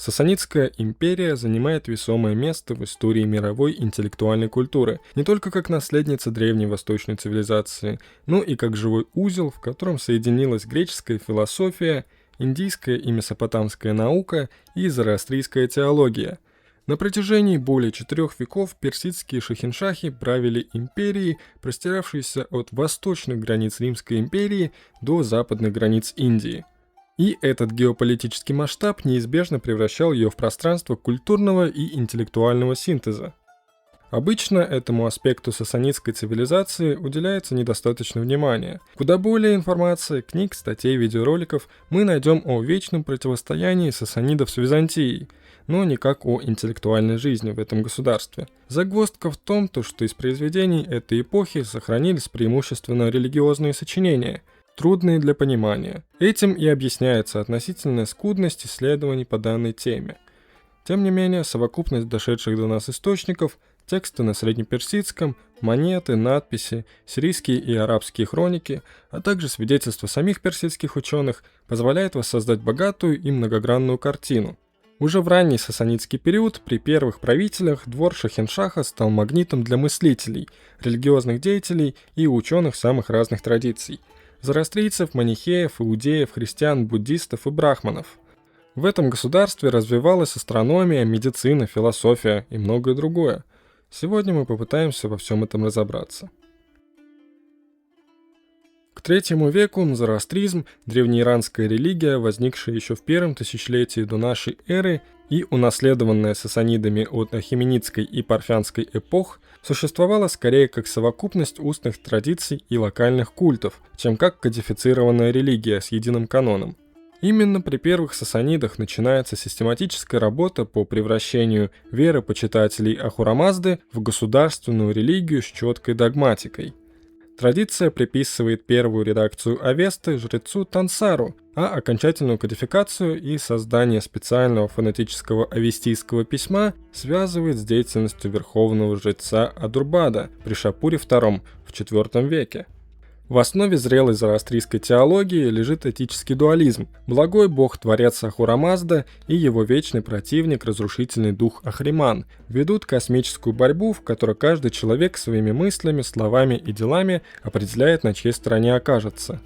Сасанидская империя занимает весомое место в истории мировой интеллектуальной культуры, не только как наследница древней восточной цивилизации, но и как живой узел, в котором соединилась греческая философия, индийская и месопотамская наука и зороастрийская теология. На протяжении более 4 веков персидские шахиншахи правили империей, простиравшейся от восточных границ Римской империи до западных границ Индии. И этот геополитический масштаб неизбежно превращал ее в пространство культурного и интеллектуального синтеза. Обычно этому аспекту сасанидской цивилизации уделяется недостаточно внимания. Куда более информации, книг, статей, видеороликов мы найдем о вечном противостоянии сасанидов с Византией, но никак о интеллектуальной жизни в этом государстве. Загвоздка в том, что из произведений этой эпохи сохранились преимущественно религиозные сочинения, трудные для понимания. Этим и объясняется относительная скудность исследований по данной теме. Тем не менее, совокупность дошедших до нас источников, тексты на среднеперсидском, монеты, надписи, сирийские и арабские хроники, а также свидетельства самих персидских ученых позволяет воссоздать богатую и многогранную картину. Уже в ранний сасанидский период при первых правителях двор Шахиншаха стал магнитом для мыслителей, религиозных деятелей и ученых самых разных традиций – зороастрийцев, манихеев, иудеев, христиан, буддистов и брахманов. В этом государстве развивалась астрономия, медицина, философия и многое другое. Сегодня мы попытаемся во всем этом разобраться. К III веку зороастризм, древнеиранская религия, возникшая еще в первом тысячелетии до нашей эры и унаследованная сасанидами от ахеменидской и парфянской эпох, существовала скорее как совокупность устных традиций и локальных культов, чем как кодифицированная религия с единым каноном. Именно при первых сасанидах начинается систематическая работа по превращению веры почитателей Ахура Мазды в государственную религию с четкой догматикой. Традиция приписывает первую редакцию Авесты жрецу Тансару, а окончательную кодификацию и создание специального фонетического авестийского письма связывает с деятельностью верховного жреца Адурбада при Шапуре II в IV веке. В основе зрелой зороастрийской теологии лежит этический дуализм. Благой бог-творец Ахура Мазда и его вечный противник, разрушительный дух Ахриман, ведут космическую борьбу, в которой каждый человек своими мыслями, словами и делами определяет, на чьей стороне окажется.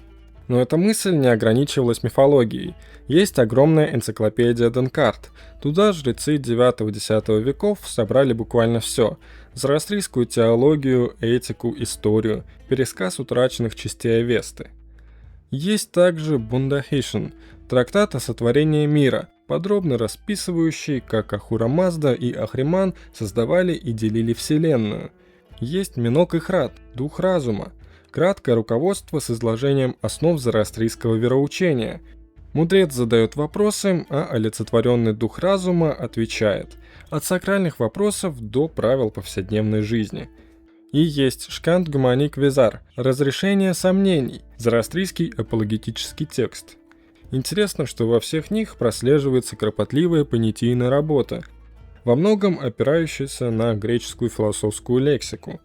Но эта мысль не ограничивалась мифологией. Есть огромная энциклопедия Денкарт. Туда жрецы IX-X веков собрали буквально все – зороастрийскую теологию, этику, историю, пересказ утраченных частей Авесты. Есть также Бундахишн, трактат о сотворении мира, подробно расписывающий, как Ахура Мазда и Ахриман создавали и делили Вселенную. Есть Минок Ихрат, дух разума, краткое руководство с изложением основ зороастрийского вероучения. Мудрец задает вопросы, а олицетворенный дух разума отвечает. От сакральных вопросов до правил повседневной жизни. И есть Шкант Гуманик Визар, разрешение сомнений, зороастрийский апологетический текст. Интересно, что во всех них прослеживается кропотливая понятийная работа, во многом опирающаяся на греческую философскую лексику.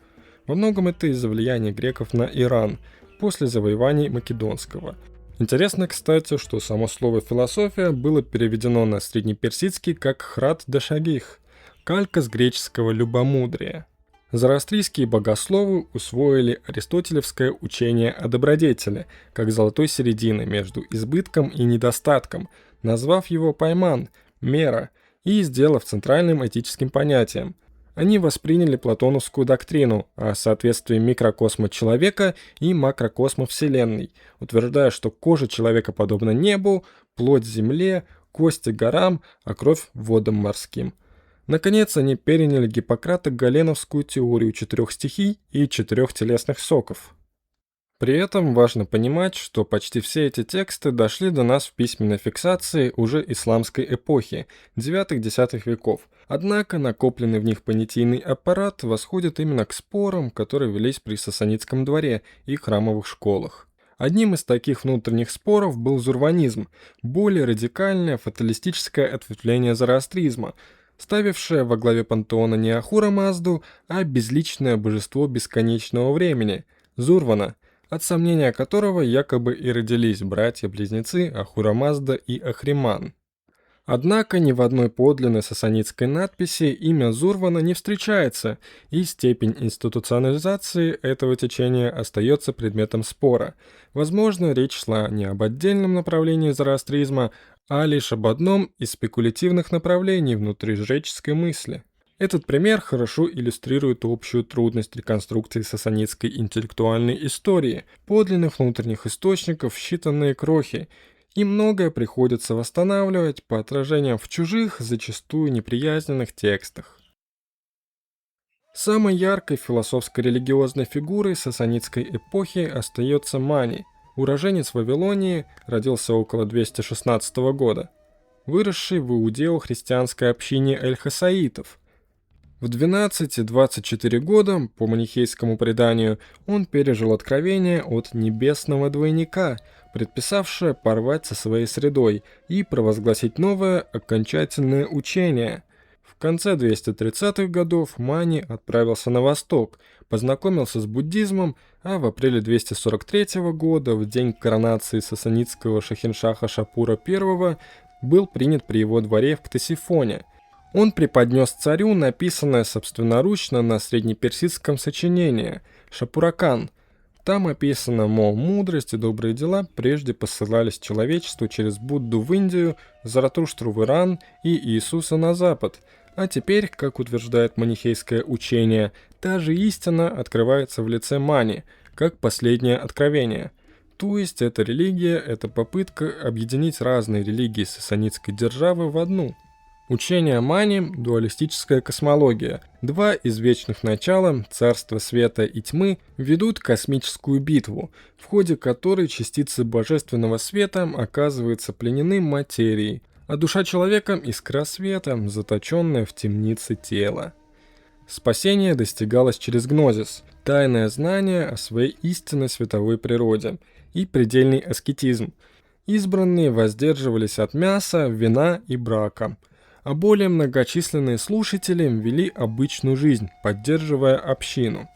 Во многом это из-за влияния греков на Иран после завоеваний Македонского. Интересно, кстати, что само слово «философия» было переведено на среднеперсидский как «храт дашагих», калька с греческого «любомудрие». Зороастрийские богословы усвоили аристотелевское учение о добродетели, как золотой середины между избытком и недостатком, назвав его пайман, мера, и сделав центральным этическим понятием. Они восприняли платоновскую доктрину о соответствии микрокосма человека и макрокосма Вселенной, утверждая, что кожа человека подобна небу, плоть земле, кости горам, а кровь водам морским. Наконец, они переняли Гиппократа-Галеновскую теорию 4 стихий и 4 телесных соков. При этом важно понимать, что почти все эти тексты дошли до нас в письменной фиксации уже исламской эпохи, IX-X веков. Однако накопленный в них понятийный аппарат восходит именно к спорам, которые велись при сасанидском дворе и храмовых школах. Одним из таких внутренних споров был зурванизм, более радикальное фаталистическое ответвление зороастризма, ставившее во главе пантеона не Ахура Мазду, а безличное божество бесконечного времени – Зурвана, от сомнения которого якобы и родились братья-близнецы Ахура Мазда и Ахриман. Однако ни в одной подлинной сасанидской надписи имя Зурвана не встречается, и степень институционализации этого течения остается предметом спора. Возможно, речь шла не об отдельном направлении зороастризма, а лишь об одном из спекулятивных направлений внутри жреческой мысли. Этот пример хорошо иллюстрирует общую трудность реконструкции сасанидской интеллектуальной истории, подлинных внутренних источников, считанные крохи, и многое приходится восстанавливать по отражениям в чужих, зачастую неприязненных текстах. Самой яркой философско-религиозной фигурой сасанидской эпохи остается Мани. Уроженец Вавилонии, родился около 216 года, выросший в иудео-христианской общине эль-хасаитов. В 12-24 года, по манихейскому преданию, он пережил откровение от небесного двойника, предписавшее порвать со своей средой и провозгласить новое окончательное учение. В конце 230-х годов Мани отправился на восток, познакомился с буддизмом, а в апреле 243 года, в день коронации сасанидского шахиншаха Шапура I, был принят при его дворе в Ктесифоне. Он преподнес царю написанное собственноручно на среднеперсидском сочинение «Шапуракан». Там описано, мол, мудрость и добрые дела прежде посылались человечеству через Будду в Индию, Заратуштру в Иран и Иисуса на Запад, а теперь, как утверждает манихейское учение, та же истина открывается в лице Мани, как последнее откровение. То есть эта религия – это попытка объединить разные религии сасанидской державы в одну. Учение Мани – дуалистическая космология. Два из вечных начала, царство света и тьмы, ведут космическую битву, в ходе которой частицы божественного света оказываются пленены материей, а душа человека – искра света, заточенная в темнице тела. Спасение достигалось через гнозис, тайное знание о своей истинной световой природе, и предельный аскетизм. Избранные воздерживались от мяса, вина и брака, а более многочисленные слушатели вели обычную жизнь, поддерживая общину.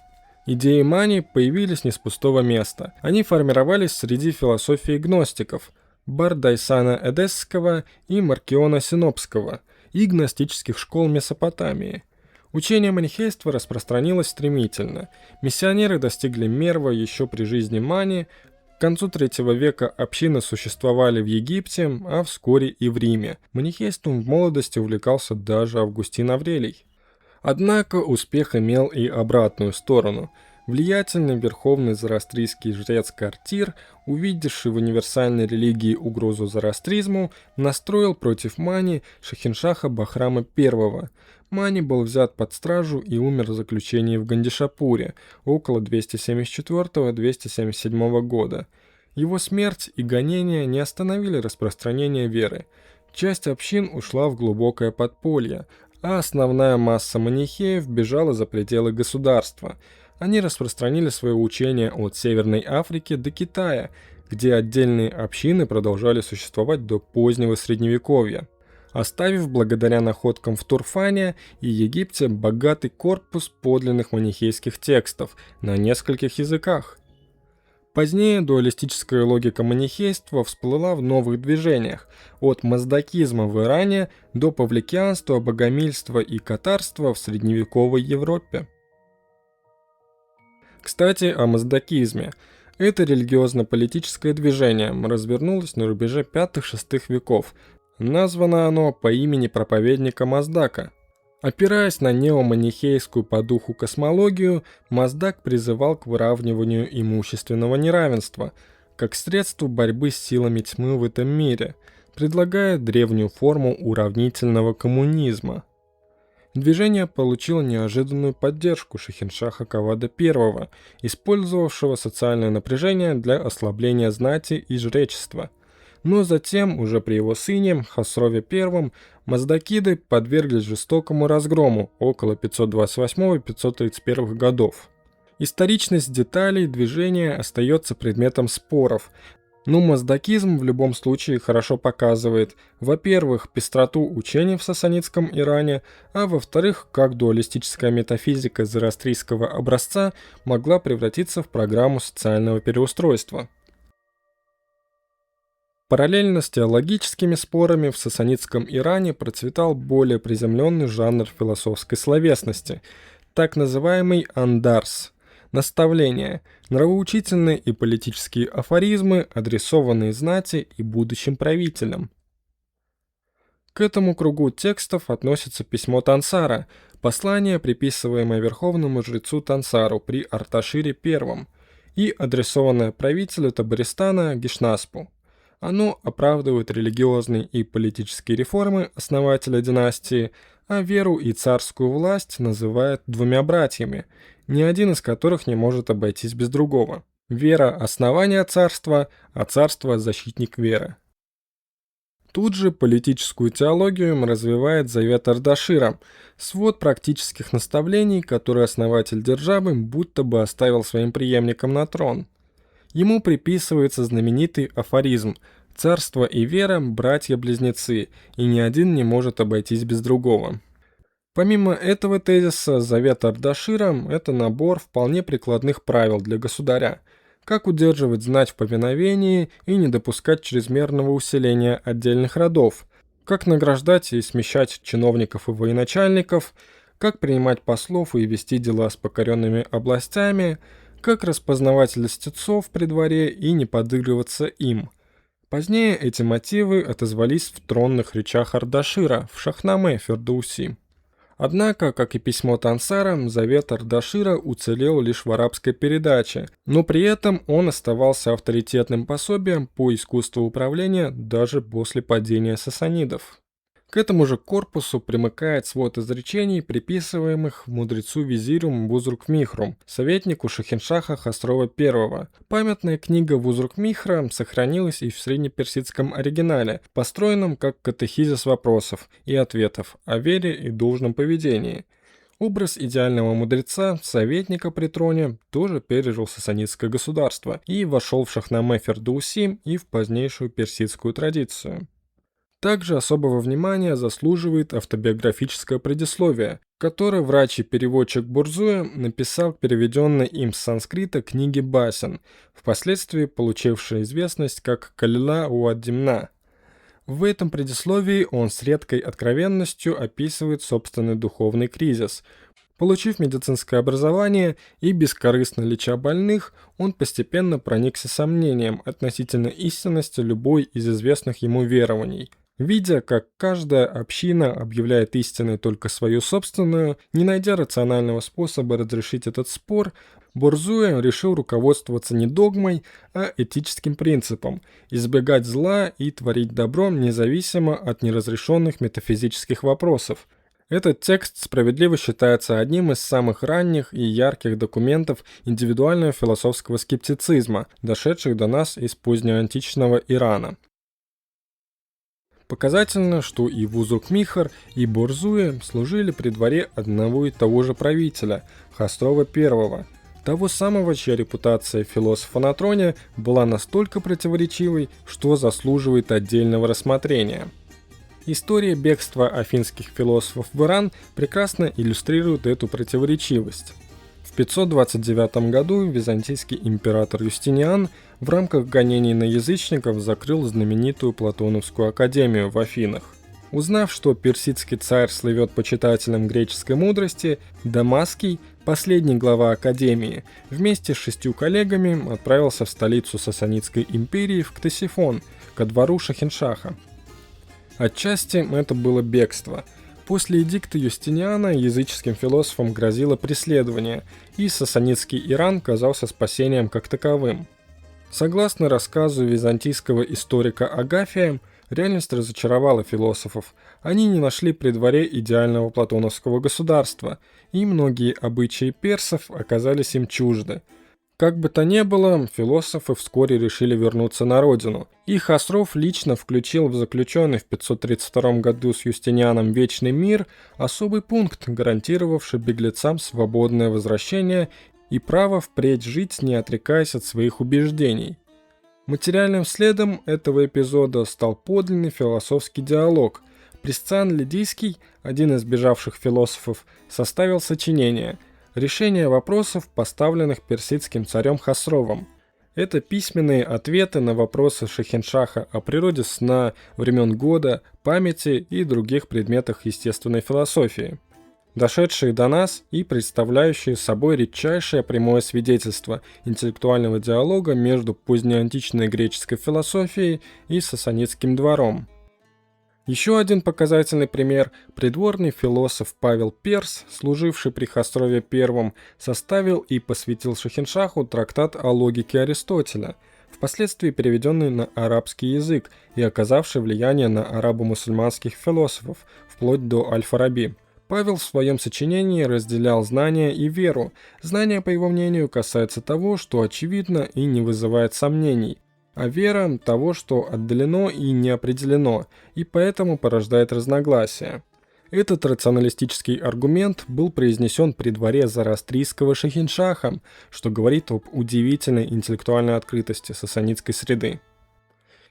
Идеи Мани появились не с пустого места. Они формировались среди философии гностиков Бардайсана Эдесского и Маркиона Синопского и гностических школ Месопотамии. Учение манихейства распространилось стремительно. Миссионеры достигли Мерва еще при жизни Мани. К концу III века общины существовали в Египте, а вскоре и в Риме. Манихейством в молодости увлекался даже Августин Аврелий. Однако успех имел и обратную сторону. Влиятельный верховный зороастрийский жрец Картир, увидевший в универсальной религии угрозу зороастризму, настроил против Мани Шахиншаха Бахрама I. Мани был взят под стражу и умер в заключении в Гандишапуре около 274-277 года. Его смерть и гонения не остановили распространение веры. Часть общин ушла в глубокое подполье, а основная масса манихеев бежала за пределы государства. Они распространили свое учение от Северной Африки до Китая, где отдельные общины продолжали существовать до позднего Средневековья, оставив благодаря находкам в Турфане и Египте богатый корпус подлинных манихейских текстов на нескольких языках. Позднее дуалистическая логика манихейства всплыла в новых движениях, от маздакизма в Иране до павликианства, богомильства и катарства в средневековой Европе. Кстати, о маздакизме. Это религиозно-политическое движение развернулось на рубеже 5-6 веков. Названо оно по имени проповедника Маздака. Опираясь на неоманихейскую по духу космологию, Маздак призывал к выравниванию имущественного неравенства, как средству борьбы с силами тьмы в этом мире, предлагая древнюю форму уравнительного коммунизма. Движение получило неожиданную поддержку Шахиншаха Кавада I, использовавшего социальное напряжение для ослабления знати и жречества. Но затем, уже при его сыне, Хасрове I, маздакиды подверглись жестокому разгрому около 528-531 годов. Историчность деталей движения остается предметом споров, но маздакизм в любом случае хорошо показывает, во-первых, пестроту учений в сасанидском Иране, а во-вторых, как дуалистическая метафизика зороастрийского образца могла превратиться в программу социального переустройства. Параллельно с теологическими спорами в сасанидском Иране процветал более приземленный жанр философской словесности, так называемый андарс – наставления, нравоучительные и политические афоризмы, адресованные знати и будущим правителям. К этому кругу текстов относится письмо Тансара, послание, приписываемое верховному жрецу Тансару при Арташире I и адресованное правителю Табаристана Гишнаспу. Оно оправдывает религиозные и политические реформы основателя династии, а веру и царскую власть называет двумя братьями, ни один из которых не может обойтись без другого. Вера – основание царства, а царство – защитник веры. Тут же политическую теологию развивает Завет Ардашира, свод практических наставлений, которые основатель державы будто бы оставил своим преемникам на трон. Ему приписывается знаменитый афоризм «Царство и вера – братья-близнецы, и ни один не может обойтись без другого». Помимо этого тезиса, Завет Ардашира – это набор вполне прикладных правил для государя, как удерживать знать в повиновении и не допускать чрезмерного усиления отдельных родов, как награждать и смещать чиновников и военачальников, как принимать послов и вести дела с покоренными областями, как распознавать льстецов при дворе и не подыгрываться им. Позднее эти мотивы отозвались в тронных речах Ардашира в Шахнаме Фердауси. Однако, как и письмо Тансара, Завет Ардашира уцелел лишь в арабской передаче, но при этом он оставался авторитетным пособием по искусству управления даже после падения сасанидов. К этому же корпусу примыкает свод изречений, приписываемых мудрецу-визирю Бузург-Михру, советнику Шахиншаха Хосрова I. Памятная книга Бузург-Михра сохранилась и в среднеперсидском оригинале, построенном как катехизис вопросов и ответов о вере и должном поведении. Образ идеального мудреца, советника при троне, тоже пережил сасанидское государство и вошел в Шахнаме Фердауси и в позднейшую персидскую традицию. Также особого внимания заслуживает автобиографическое предисловие, которое врач и переводчик Бурзуя написал к переведенной им с санскрита книге басен, впоследствии получившей известность как «Калила уад-Димна». В этом предисловии он с редкой откровенностью описывает собственный духовный кризис. Получив медицинское образование и бескорыстно леча больных, он постепенно проникся сомнением относительно истинности любой из известных ему верований. Видя, как каждая община объявляет истиной только свою собственную, не найдя рационального способа разрешить этот спор, Бурзуя решил руководствоваться не догмой, а этическим принципом – избегать зла и творить добро независимо от неразрешенных метафизических вопросов. Этот текст справедливо считается одним из самых ранних и ярких документов индивидуального философского скептицизма, дошедших до нас из позднеантичного Ирана. Показательно, что и Бузург-Михр, и Бурзуя служили при дворе одного и того же правителя, Хосрова I, того самого, чья репутация философа на троне была настолько противоречивой, что заслуживает отдельного рассмотрения. История бегства афинских философов в Иран прекрасно иллюстрирует эту противоречивость. В 529 году византийский император Юстиниан в рамках гонений на язычников закрыл знаменитую Платоновскую академию в Афинах. Узнав, что персидский царь слывет почитателем греческой мудрости, Дамасский, последний глава академии, вместе с 6 коллегами отправился в столицу Сасанидской империи в Ктесифон, ко двору Шахиншаха. Отчасти это было бегство. После эдикта Юстиниана языческим философам грозило преследование, и сасанидский Иран казался спасением как таковым. Согласно рассказу византийского историка Агафия, реальность разочаровала философов. Они не нашли при дворе идеального платоновского государства, и многие обычаи персов оказались им чужды. Как бы то ни было, философы вскоре решили вернуться на родину, и Хосров лично включил в заключенный в 532 году с Юстинианом Вечный мир особый пункт, гарантировавший беглецам свободное возвращение и право впредь жить, не отрекаясь от своих убеждений. Материальным следом этого эпизода стал подлинный философский диалог. Присцан Лидийский, один из бежавших философов, составил сочинение «Решение вопросов, поставленных персидским царем Хосровом». Это письменные ответы на вопросы Шахиншаха о природе сна, времен года, памяти и других предметах естественной философии, дошедшие до нас и представляющие собой редчайшее прямое свидетельство интеллектуального диалога между позднеантичной греческой философией и сасанидским двором. Еще один показательный пример – придворный философ Павел Перс, служивший при Хосрове I, составил и посвятил Шахиншаху трактат о логике Аристотеля, впоследствии переведенный на арабский язык и оказавший влияние на арабо-мусульманских философов, вплоть до Аль-Фараби. Павел в своем сочинении разделял знания и веру. Знание, по его мнению, касается того, что очевидно и не вызывает сомнений, а вера – того, что отдалено и не определено, и поэтому порождает разногласия. Этот рационалистический аргумент был произнесен при дворе зороастрийского Шахиншаха, что говорит об удивительной интеллектуальной открытости сасанидской среды.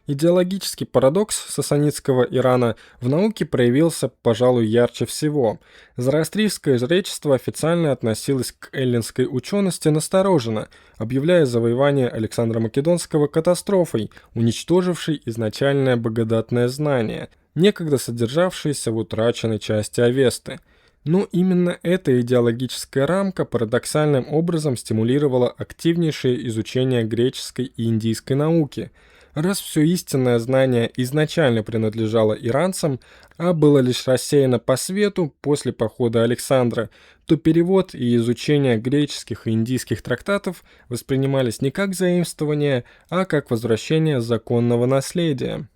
Идеологический парадокс сасанидского Ирана в науке проявился, пожалуй, ярче всего. Зороастрийское жречество официально относилось к эллинской учености настороженно, объявляя завоевание Александра Македонского катастрофой, уничтожившей изначальное богодатное знание, некогда содержавшееся в утраченной части Авесты. Но именно эта идеологическая рамка парадоксальным образом стимулировала активнейшее изучение греческой и индийской науки. Раз все истинное знание изначально принадлежало иранцам, а было лишь рассеяно по свету после похода Александра, то перевод и изучение греческих и индийских трактатов воспринимались не как заимствование, а как возвращение законного наследия.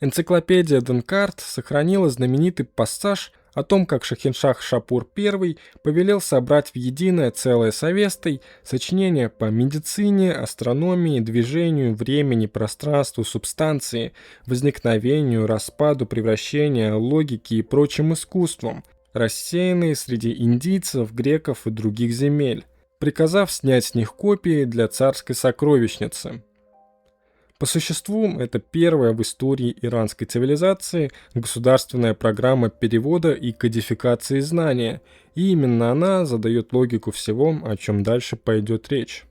Энциклопедия Денкарт сохранила знаменитый пассаж о том, как Шахиншах Шапур I повелел собрать в единое целое с Авестой сочинения по медицине, астрономии, движению, времени, пространству, субстанции, возникновению, распаду, превращению, логике и прочим искусствам, рассеянные среди индийцев, греков и других земель, приказав снять с них копии для царской сокровищницы. По существу, это первая в истории иранской цивилизации государственная программа перевода и кодификации знания, и именно она задает логику всего, о чем дальше пойдет речь.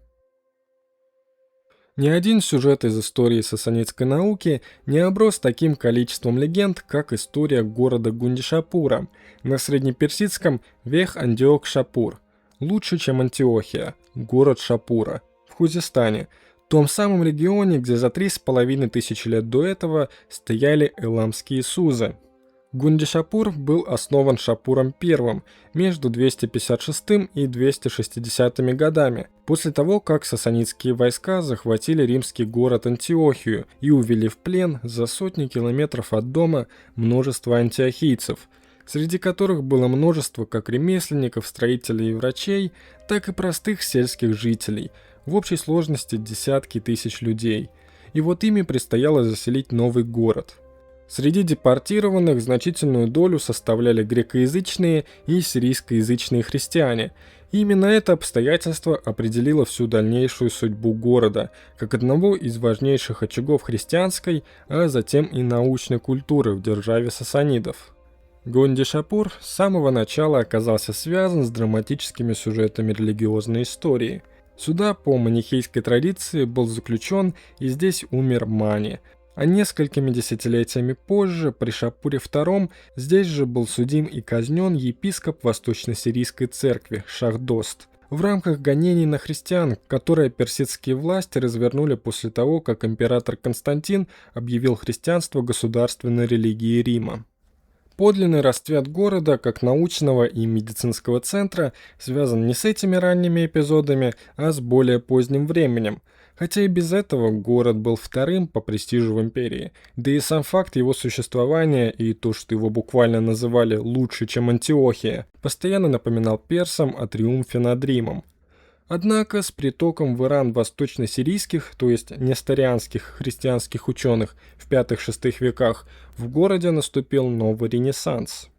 Ни один сюжет из истории сасанидской науки не оброс таким количеством легенд, как история города Гундишапура, на среднеперсидском Вех-Андиок-Шапур, лучше, чем Антиохия, город Шапура, в Хузестане, в том самом регионе, где за 3500 лет до этого стояли эламские сузы. Гундишапур был основан Шапуром I между 256 и 260 годами, после того, как сасанидские войска захватили римский город Антиохию и увели в плен за сотни километров от дома множество антиохийцев, среди которых было множество как ремесленников, строителей и врачей, так и простых сельских жителей, в общей сложности десятки тысяч людей. И вот ими предстояло заселить новый город. Среди депортированных значительную долю составляли грекоязычные и сирийскоязычные христиане. И именно это обстоятельство определило всю дальнейшую судьбу города, как одного из важнейших очагов христианской, а затем и научной культуры в державе сасанидов. Гундишапур с самого начала оказался связан с драматическими сюжетами религиозной истории. Сюда по манихейской традиции был заключен и здесь умер Мани, а несколькими десятилетиями позже, при Шапуре II, здесь же был судим и казнен епископ Восточно-Сирийской церкви Шахдост в рамках гонений на христиан, которые персидские власти развернули после того, как император Константин объявил христианство государственной религией Рима. Подлинный расцвет города как научного и медицинского центра связан не с этими ранними эпизодами, а с более поздним временем. Хотя и без этого город был вторым по престижу в империи, да и сам факт его существования и то, что его буквально называли «лучше, чем Антиохия», постоянно напоминал персам о триумфе над Римом. Однако с притоком в Иран восточно-сирийских, то есть несторианских христианских ученых в V-VI веках, в городе наступил новый ренессанс.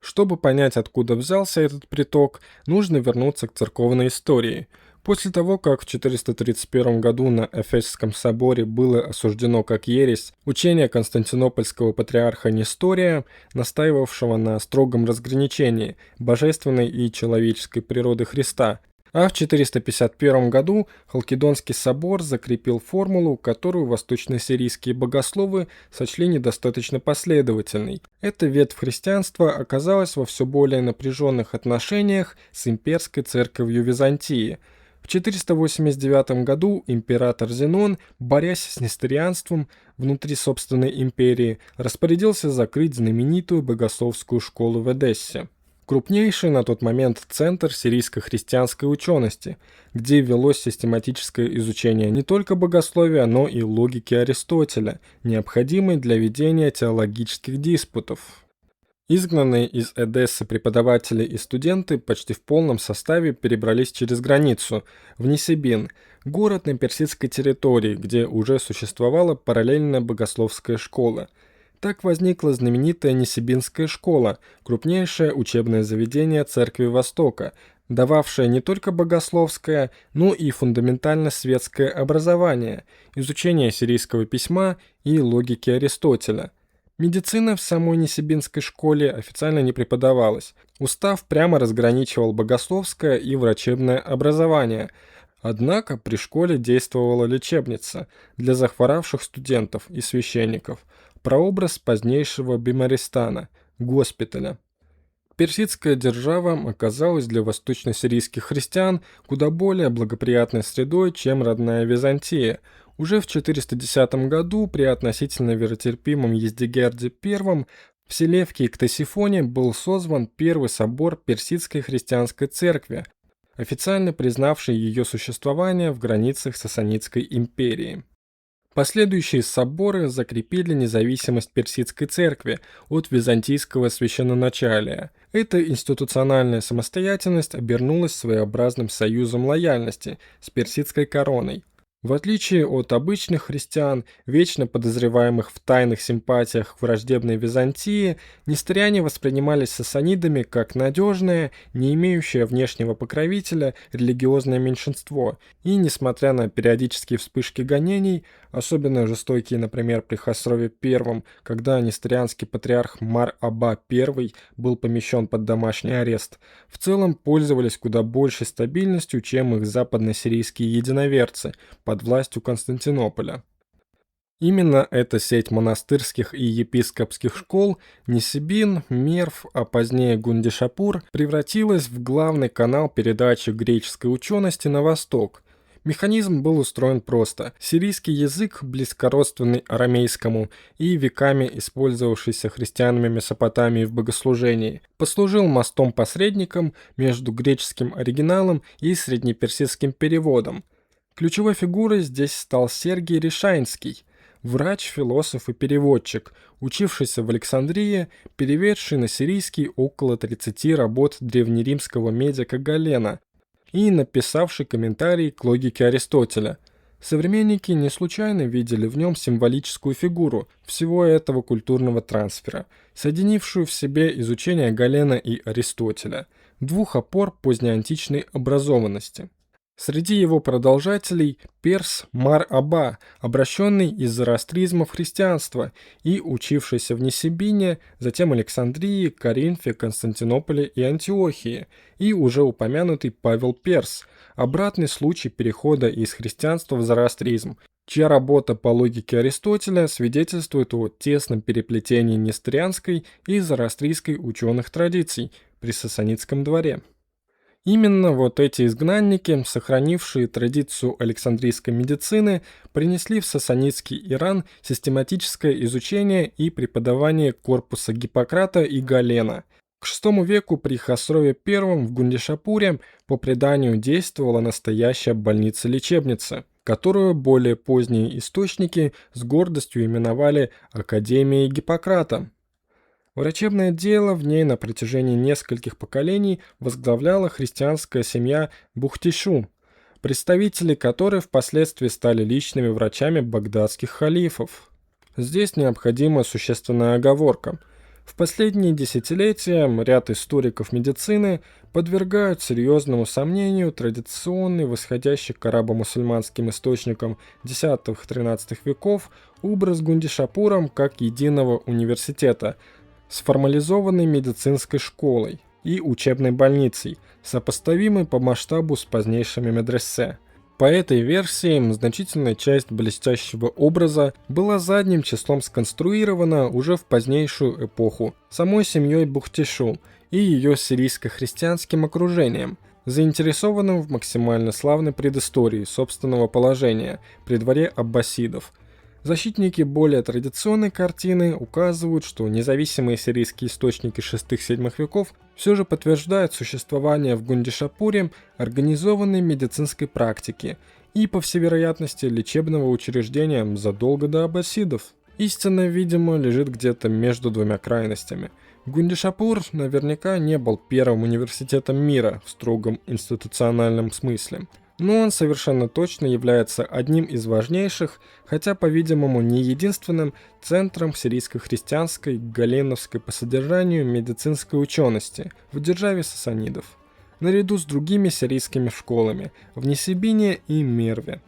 Чтобы понять, откуда взялся этот приток, нужно вернуться к церковной истории. После того, как в 431 году на Эфесском соборе было осуждено как ересь учение константинопольского патриарха Нестория, настаивавшего на строгом разграничении божественной и человеческой природы Христа, А в 451 году Халкидонский собор закрепил формулу, которую восточно-сирийские богословы сочли недостаточно последовательной. Эта ветвь христианства оказалась во все более напряженных отношениях с имперской церковью Византии. В 489 году император Зенон, борясь с несторианством внутри собственной империи, распорядился закрыть знаменитую богословскую школу в Эдессе. Крупнейший на тот момент центр сирийско-христианской учености, где велось систематическое изучение не только богословия, но и логики Аристотеля, необходимой для ведения теологических диспутов. Изгнанные из Эдессы преподаватели и студенты почти в полном составе перебрались через границу, в Нисибин, город на персидской территории, где уже существовала параллельная богословская школа. Так возникла знаменитая Нисибинская школа, крупнейшее учебное заведение Церкви Востока, дававшее не только богословское, но и фундаментально-светское образование, изучение сирийского письма и логики Аристотеля. Медицина в самой Нисибинской школе официально не преподавалась. Устав прямо разграничивал богословское и врачебное образование. Однако при школе действовала лечебница для захворавших студентов и священников, прообраз позднейшего Бимаристана, госпиталя. Персидская держава оказалась для восточно-сирийских христиан куда более благоприятной средой, чем родная Византия. Уже в 410 году при относительно веротерпимом Ездигерде I в Селевке и Ктесифоне был созван первый собор Персидской христианской церкви, официально признавший ее существование в границах Сасанидской империи. Последующие соборы закрепили независимость персидской церкви от византийского священноначалия. Эта институциональная самостоятельность обернулась своеобразным союзом лояльности с персидской короной. В отличие от обычных христиан, вечно подозреваемых в тайных симпатиях к враждебной Византии, несториане воспринимались сасанидами как надежное, не имеющее внешнего покровителя религиозное меньшинство, и, несмотря на периодические вспышки гонений, особенно жестокие, например, при Хосрове I, когда несторианский патриарх Мар-Аба I был помещен под домашний арест, в целом пользовались куда большей стабильностью, чем их западно-сирийские единоверцы под властью Константинополя. Именно эта сеть монастырских и епископских школ Нисибин, Мерв, а позднее Гундишапур превратилась в главный канал передачи греческой учености на восток. Механизм был устроен просто. Сирийский язык, близкородственный арамейскому и веками использовавшийся христианами Месопотамии в богослужении, послужил мостом-посредником между греческим оригиналом и среднеперсидским переводом. Ключевой фигурой здесь стал Сергий Решайнский, врач, философ и переводчик, учившийся в Александрии, переведший на сирийский около 30 работ древнеримского медика Галена и написавший комментарий к логике Аристотеля. Современники не случайно видели в нем символическую фигуру всего этого культурного трансфера, соединившую в себе изучение Галена и Аристотеля, двух опор позднеантичной образованности. Среди его продолжателей перс Мар-Аба, обращенный из зороастризма в христианство и учившийся в Нисибине, затем Александрии, Коринфе, Константинополе и Антиохии, и уже упомянутый Павел Перс, обратный случай перехода из христианства в зороастризм, чья работа по логике Аристотеля свидетельствует о тесном переплетении несторианской и зороастрийской ученых традиций при Сасанидском дворе. Именно вот эти изгнанники, сохранившие традицию Александрийской медицины, принесли в сасанидский Иран систематическое изучение и преподавание корпуса Гиппократа и Галена. К VI веку при Хосрове I в Гундишапуре по преданию действовала настоящая больница-лечебница, которую более поздние источники с гордостью именовали Академией Гиппократа. Врачебное дело в ней на протяжении нескольких поколений возглавляла христианская семья Бухтишу, представители которой впоследствии стали личными врачами багдадских халифов. Здесь необходима существенная оговорка. В последние десятилетия ряд историков медицины подвергают серьезному сомнению традиционный, восходящий к арабо-мусульманским источникам X-XIII веков, образ Гундишапуром как единого университета с формализованной медицинской школой. и учебной больницей, сопоставимой по масштабу с позднейшими медресе. По этой версии, значительная часть блестящего образа была задним числом сконструирована уже в позднейшую эпоху самой семьей Бухтишу и ее сирийско-христианским окружением, заинтересованным в максимально славной предыстории собственного положения при дворе аббасидов. Защитники более традиционной картины указывают, что независимые сирийские источники 6-7 веков все же подтверждают существование в Гундишапуре организованной медицинской практики и, по всей вероятности, лечебного учреждения задолго до аббасидов. Истина, видимо, лежит где-то между двумя крайностями. Гундишапур наверняка не был первым университетом мира в строгом институциональном смысле, но он совершенно точно является одним из важнейших, хотя, по-видимому, не единственным центром сирийско-христианской, галеновской по содержанию медицинской учености в державе сасанидов, наряду с другими сирийскими школами в Нисибине и Мерве.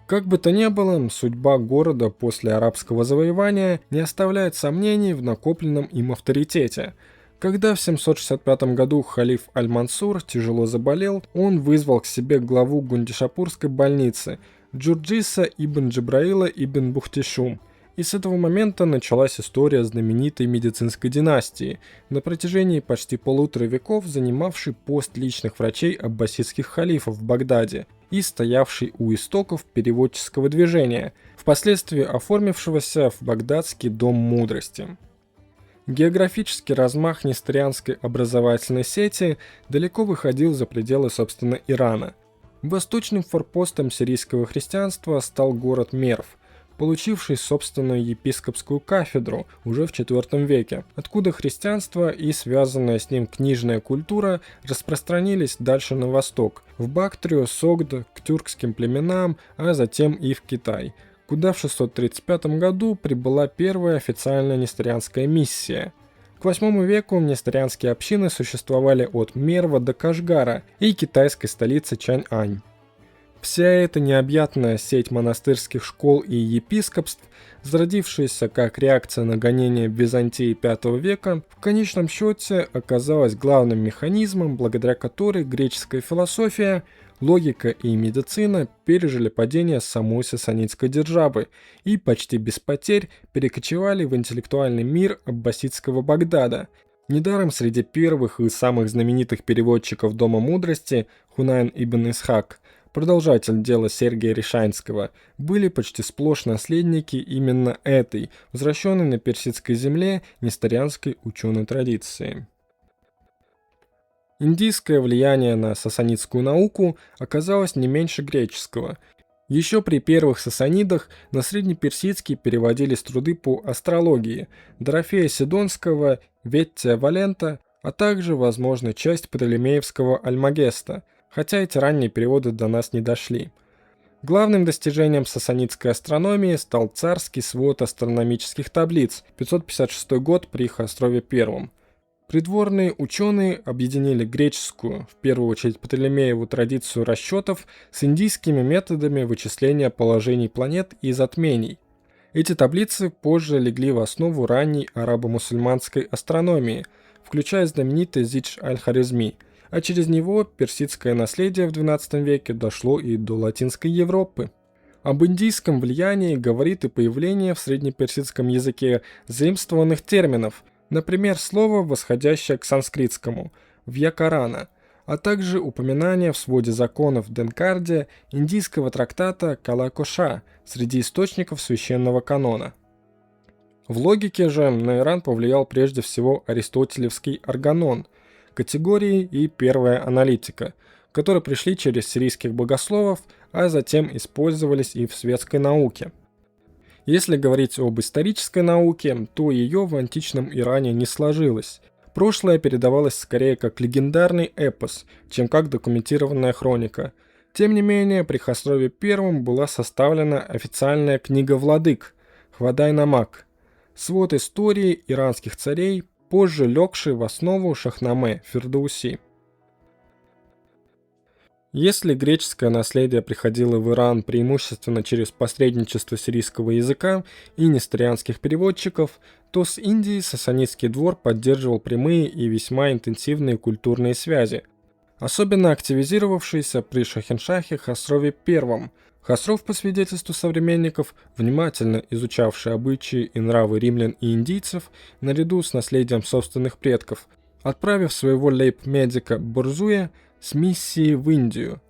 Как бы то ни было, судьба города после арабского завоевания не оставляет сомнений в накопленном им авторитете. Когда в 765 году халиф Аль-Мансур тяжело заболел, он вызвал к себе главу Гундишапурской больницы Джурджиса ибн Джабраила ибн Бухтишу. И с этого момента началась история знаменитой медицинской династии, на протяжении почти полутора веков занимавшей пост личных врачей аббасидских халифов в Багдаде и стоявшей у истоков переводческого движения, впоследствии оформившегося в Багдадский дом мудрости. Географический размах несторианской образовательной сети далеко выходил за пределы, собственно, Ирана. Восточным форпостом сирийского христианства стал город Мерв, получивший собственную епископскую кафедру уже в IV веке, откуда христианство и связанная с ним книжная культура распространились дальше на восток, в Бактрию, Согд, к тюркским племенам, а затем и в Китай, куда в 635 году прибыла первая официальная несторианская миссия. К VIII веку несторианские общины существовали от Мерва до Кашгара и китайской столицы Чаньань. Вся эта необъятная сеть монастырских школ и епископств, зародившаяся как реакция на гонения в Византии V века, в конечном счете оказалась главным механизмом, благодаря которой греческая философия, логика и медицина пережили падение самой сасанидской державы и почти без потерь перекочевали в интеллектуальный мир аббасидского Багдада. Недаром среди первых и самых знаменитых переводчиков Дома мудрости Хунайн ибн Исхак, продолжатель дела Сергия Решанского, были почти сплошь наследники именно этой, возвращенной на персидской земле несторианской ученой традиции. Индийское влияние на сасанидскую науку оказалось не меньше греческого. Еще при первых сасанидах на среднеперсидский переводились труды по астрологии Дорофея Сидонского, Веттия Валента, а также, возможно, часть Птолемеевского Альмагеста, хотя эти ранние переводы до нас не дошли. Главным достижением сасанидской астрономии стал царский свод астрономических таблиц, 556 год при Хосрове I. Придворные ученые объединили греческую, в первую очередь Птолемееву, традицию расчетов с индийскими методами вычисления положений планет и затмений. Эти таблицы позже легли в основу ранней арабо-мусульманской астрономии, включая знаменитый Зидж аль-Хорезми, а через него персидское наследие в XII веке дошло и до Латинской Европы. Об индийском влиянии говорит и появление в среднеперсидском языке заимствованных терминов, например, слово, восходящее к санскритскому «вьякарана», а также упоминание в своде законов Денкарде индийского трактата Калакоша среди источников священного канона. В логике же на Иран повлиял прежде всего аристотелевский органон, категории и первая аналитика, которые пришли через сирийских богословов, а затем использовались и в светской науке. Если говорить об исторической науке, то ее в античном Иране не сложилось. Прошлое передавалось скорее как легендарный эпос, чем как документированная хроника. Тем не менее, при Хосрове I была составлена официальная книга владык Хвадай-Намак, свод истории иранских царей, позже легший в основу Шахнаме Фирдауси. Если греческое наследие приходило в Иран преимущественно через посредничество сирийского языка и несторианских переводчиков, то с Индией сасанидский двор поддерживал прямые и весьма интенсивные культурные связи, особенно активизировавшиеся при Шахиншахе Хосрове I. Хосров, по свидетельству современников, внимательно изучавший обычаи и нравы римлян и индийцев наряду с наследием собственных предков, отправив своего лейб-медика Борзуя с миссией в Индию.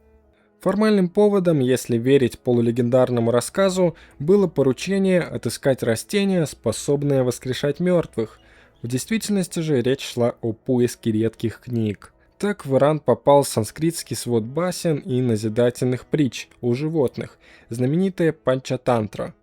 Формальным поводом, если верить полулегендарному рассказу, было поручение отыскать растения, способные воскрешать мертвых. В действительности же речь шла о поиске редких книг. Так в Иран попал санскритский свод басен и назидательных притч о животных, знаменитая Панчатантра,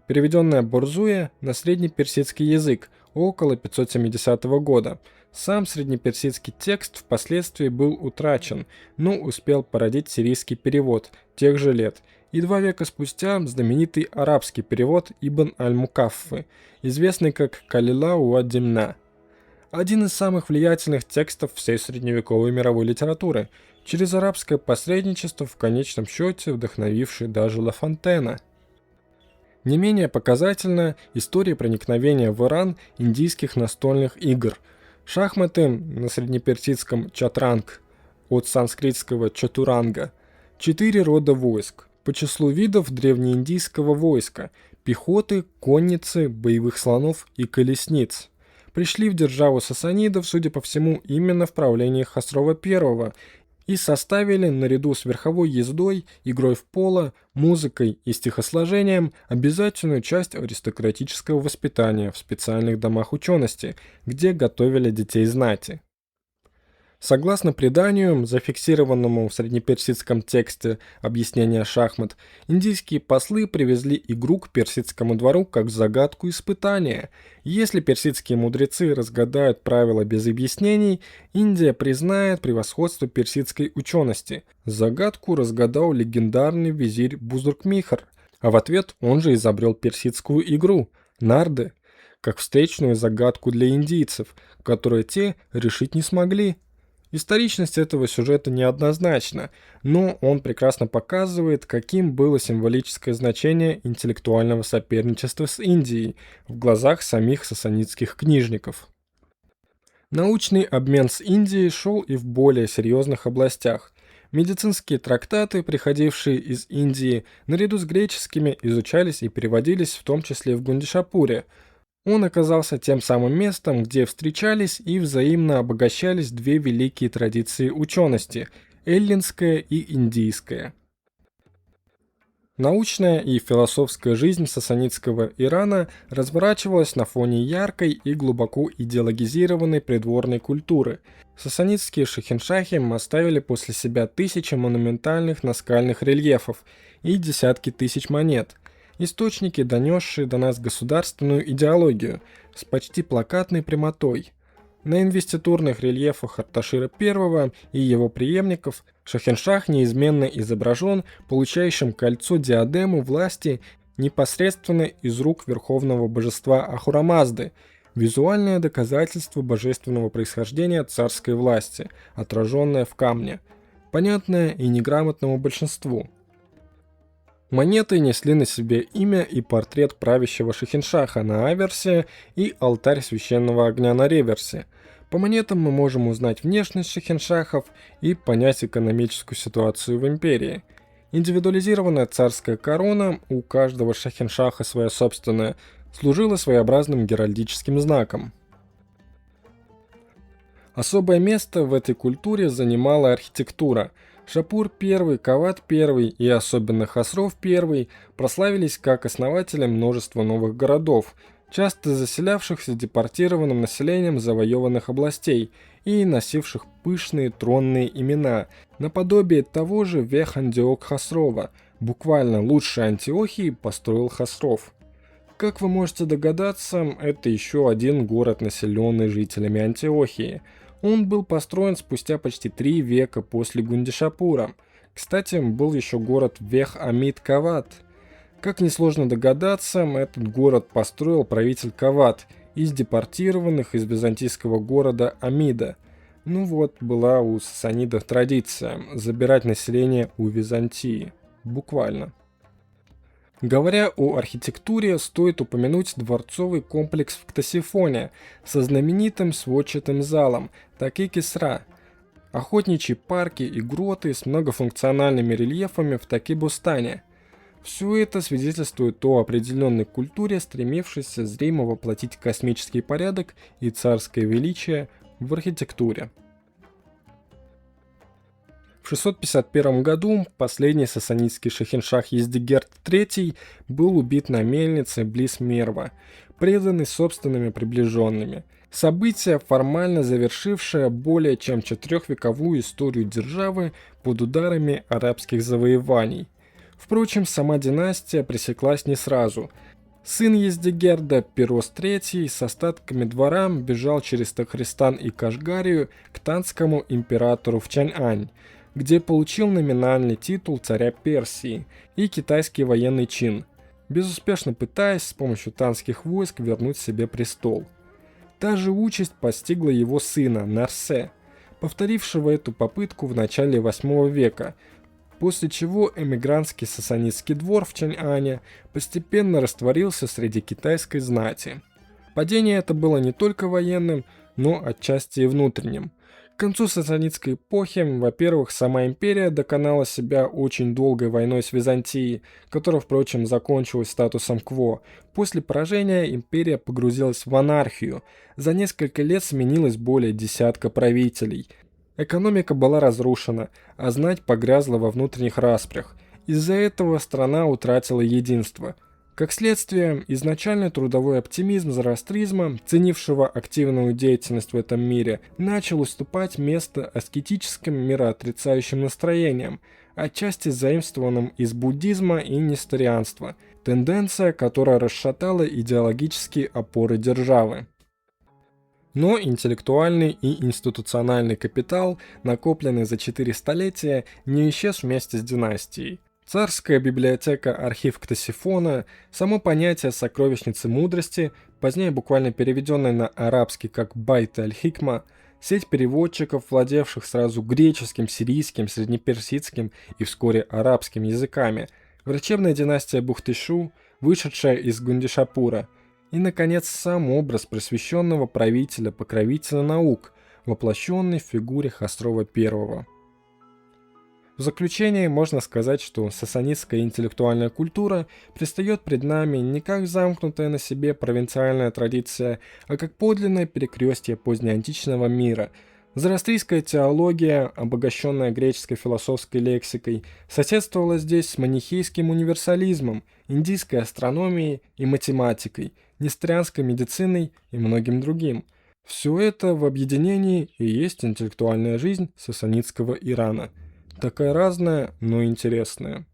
переведенная Борзуя на среднеперсидский язык около 570 года. Сам среднеперсидский текст впоследствии был утрачен, но успел породить сирийский перевод тех же лет, и 2 века спустя знаменитый арабский перевод Ибн аль-Мукаффы, известный как Калила уад-Димна. Один из самых влиятельных текстов всей средневековой мировой литературы, через арабское посредничество в конечном счете вдохновивший даже Ла Фонтена. Не менее показательна история проникновения в Иран индийских настольных игр. Шахматы, на среднеперсидском чатранг, от санскритского чатуранга, 4 рода войск, по числу видов древнеиндийского войска, пехоты, конницы, боевых слонов и колесниц. Пришли в державу сасанидов, судя по всему, именно в правлении Хосрова I и составили, наряду с верховой ездой, игрой в поло, музыкой и стихосложением, обязательную часть аристократического воспитания в специальных домах учености, где готовили детей знати. Согласно преданию, зафиксированному в среднеперсидском тексте объяснения шахмат, индийские послы привезли игру к персидскому двору как загадку испытания. Если персидские мудрецы разгадают правила без объяснений, Индия признает превосходство персидской учености. Загадку разгадал легендарный визирь Бузургмихр, а в ответ он же изобрел персидскую игру – нарды, как встречную загадку для индийцев, которую те решить не смогли. Историчность этого сюжета неоднозначна, но он прекрасно показывает, каким было символическое значение интеллектуального соперничества с Индией в глазах самих сасанидских книжников. Научный обмен с Индией шел и в более серьезных областях. Медицинские трактаты, приходившие из Индии, наряду с греческими, изучались и переводились в том числе в Гундишапуре. Он оказался тем самым местом, где встречались и взаимно обогащались 2 великие традиции учености – эллинская и индийская. Научная и философская жизнь сасанидского Ирана разворачивалась на фоне яркой и глубоко идеологизированной придворной культуры. Сасанидские шахиншахи оставили после себя тысячи монументальных наскальных рельефов и десятки тысяч монет. Источники, донесшие до нас государственную идеологию, с почти плакатной прямотой. На инвеститурных рельефах Арташира I и его преемников Шахиншах неизменно изображен получающим кольцо диадему власти непосредственно из рук верховного божества Ахура-Мазды, визуальное доказательство божественного происхождения царской власти, отраженное в камне, понятное и неграмотному большинству. Монеты несли на себе имя и портрет правящего Шахиншаха на аверсе и алтарь священного огня на реверсе. По монетам мы можем узнать внешность шахиншахов и понять экономическую ситуацию в империи. Индивидуализированная царская корона, у каждого шахиншаха своя собственная, служила своеобразным геральдическим знаком. Особое место в этой культуре занимала архитектура. Шапур I, Кавад I и особенно Хосров I прославились как основатели множества новых городов, часто заселявшихся депортированным населением завоеванных областей и носивших пышные тронные имена, наподобие того же Вех-Антиох Хосрова, буквально лучшей Антиохии построил Хосров. Как вы можете догадаться, это еще один город, населенный жителями Антиохии. Он был построен спустя почти 3 века после Гундишапура. Кстати, был еще город Вех-Амид-Кавад. Как несложно догадаться, этот город построил правитель Кавад из депортированных из византийского города Амида. Ну вот, была у сасанидов традиция забирать население у Византии. Буквально. Говоря о архитектуре, стоит упомянуть дворцовый комплекс в Ктесифоне со знаменитым сводчатым залом Таки-Кисра, охотничьи парки и гроты с многофункциональными рельефами в Таки-Бустане. Все это свидетельствует о определенной культуре, стремившейся зримо воплотить космический порядок и царское величие в архитектуре. В 651 году последний сасанидский шахиншах Ездигерд III был убит на мельнице близ Мерва, преданный собственными приближенными. Событие, формально завершившее более чем четырехвековую историю державы под ударами арабских завоеваний. Впрочем, сама династия пресеклась не сразу. Сын Ездигерда, Пирос III, с остатками двора бежал через Тахристан и Кашгарию к танскому императору в Чаньань, где получил номинальный титул царя Персии и китайский военный чин, безуспешно пытаясь с помощью танских войск вернуть себе престол. Та же участь постигла его сына Нарсе, повторившего эту попытку в начале VIII века, после чего эмигрантский сасанидский двор в Чаньане постепенно растворился среди китайской знати. Падение это было не только военным, но отчасти и внутренним. К концу сасанидской эпохи, во-первых, сама империя доконала себя очень долгой войной с Византией, которая, впрочем, закончилась статусом кво. После поражения империя погрузилась в анархию. За несколько лет сменилось более десятка правителей. Экономика была разрушена, а знать погрязла во внутренних распрях. Из-за этого страна утратила единство. Как следствие, изначальный трудовой оптимизм зороастризма, ценившего активную деятельность в этом мире, начал уступать место аскетическим мироотрицающим настроениям, отчасти заимствованным из буддизма и несторианства, тенденция, которая расшатала идеологические опоры державы. Но интеллектуальный и институциональный капитал, накопленный за 4 столетия, не исчез вместе с династией. Царская библиотека «Архив Ктесифона», само понятие «сокровищницы мудрости», позднее буквально переведенное на арабский как «Байт аль-Хикма», сеть переводчиков, владевших сразу греческим, сирийским, среднеперсидским и вскоре арабским языками, врачебная династия Бухтишу, вышедшая из Гундишапура, и, наконец, сам образ просвещенного правителя-покровителя наук, воплощенный в фигуре Хосрова I. В заключение можно сказать, что сасанидская интеллектуальная культура предстает пред нами не как замкнутая на себе провинциальная традиция, а как подлинное перекрестие позднеантичного мира. Зороастрийская теология, обогащенная греческой философской лексикой, соседствовала здесь с манихейским универсализмом, индийской астрономией и математикой, несторианской медициной и многим другим. Все это в объединении и есть интеллектуальная жизнь сасанидского Ирана. Такая разная, но интересная.